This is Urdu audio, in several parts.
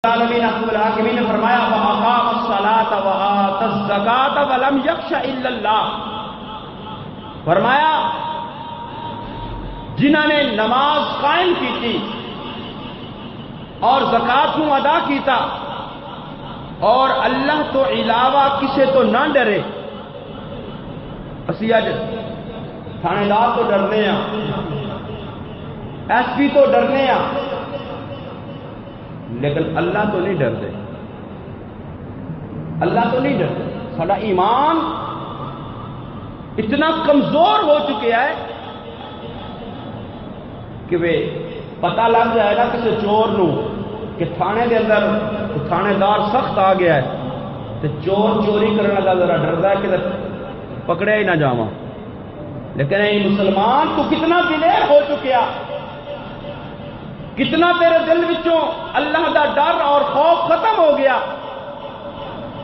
العالمین احکم الحاکمین نے فرمایا وَأَقَامَ الصَّلَاةَ وَآتَى الزَّكَاةَ وَلَمْ يَخْشَ إِلَّا اللَّهَ، فرمایا جنہوں نے نماز قائم کی تھی اور زکات کو ادا کیتا اور اللہ تو علاوہ کسے تو نہ ڈرے۔ اسی اج تھانے دار تو ڈرنے ہاں، ایس پی تو ڈرنے ہاں، لیکن اللہ تو نہیں ڈرتے، اللہ تو نہیں ڈرتے۔ ساڈا ایمان اتنا کمزور ہو چکے ہے کہ وہ پتہ لگ جائے گا کسی چور نو کہ تھانے دے اندر تھانے دار سخت آ گیا ہے تو چور چوری کرنے لگا ذرا ڈردا ہے کہ پکڑے ہی نہ جاواں۔ لیکن اے مسلمان تو کتنا دلیر ہو چکیا، کتنا تیرے دل وچوں اللہ دا ڈر اور خوف ختم ہو گیا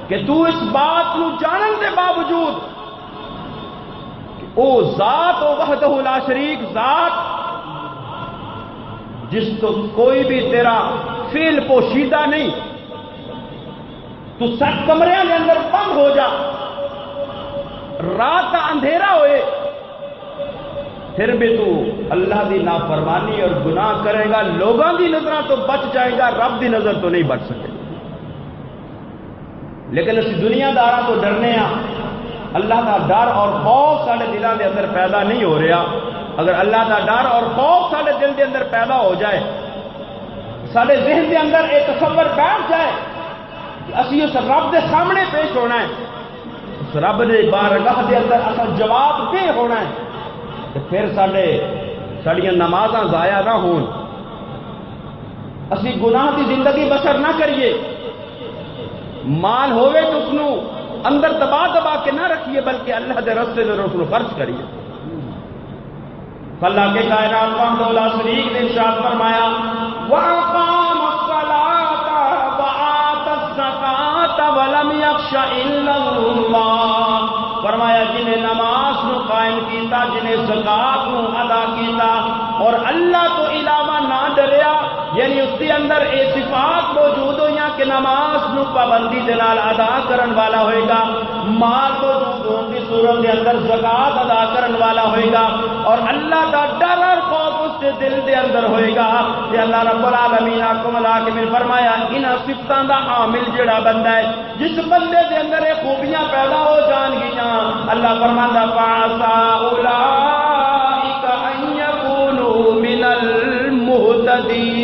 کہ تو اس بات نو جانن دے باوجود کہ او ذات و وحدہ لا شریک ذات جس تو کوئی بھی تیرا فعل پوشیدہ نہیں، تو سب کمرے کے اندر بند ہو جا، رات کا اندھیرا ہوئے، پھر بھی تو اللہ دی نافرمانی اور گناہ کرے گا، لوگوں دی نظروں تو بچ جائے گا، رب دی نظر تو نہیں بچ سکے۔ لیکن اس دنیا داراں تو ڈرنے ہاں، اللہ دا ڈر اور خوف سارے دلوں دے اندر پیدا نہیں ہو رہا۔ اگر اللہ دا ڈر اور خوف سارے دل دے اندر پیدا ہو جائے، سارے ذہن دے اندر ایک تصور بیٹھ جائے کہ اسی اس رب دے سامنے پیش ہونا ہے، اس رب دے بارگاہ دے اندر اصل جواب دے ہونا ہے، پھر ساڑیاں نمازاں ضائع نہ ہون، اسی گناہ کی زندگی بسر نہ کریے، مال ہوئے تو اس نو اندر دبا دبا کے نہ رکھیے بلکہ اللہ دے رستے میں اس نو خرچ کریے۔ اللہ کے کائنات وحدہ لا شریک نے ارشاد فرمایا وَأَقَامَ الصَّلَاةَ وَآتَى الزَّكَاةَ وَلَمْ يَخْشَ إِلَّا اللَّهَ، فرمایا جنہیں نماز نو قائم کیتا، جنہیں زکات نو ادا کیتا اور اللہ تو علاوہ نہ ڈریا، یعنی اس کے اندر اے صفات موجود ہوئی کہ نماز نو پابندی دے نال ادا کرن والا ہوئے گا، مال موجود ہون کی صورت دے اندر زکات ادا کرن والا ہوئے گا، اور اللہ دا ڈر اور خوف اس کے دل دے اندر ہوئے گا۔ کہ اللہ رب العالمین حکم الحاکمین فرمایا ان صفتاں دا حامل جڑا بندہ ہے، جس بندے دے اندر یہ خوبیاں پیدا ہو جان گیاں، اللہ فرماندا فَعَسَىٰ أُولَٰئِكَ أَن يَكُونُوا مِنَ الْمُهْتَدِينَ،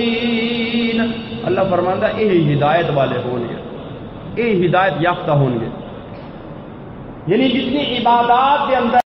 اللہ فرماندا یہ ہدایت والے ہوں گے، یہ ہدایت یافتہ ہوں گے، یعنی جتنی عبادات کے اندر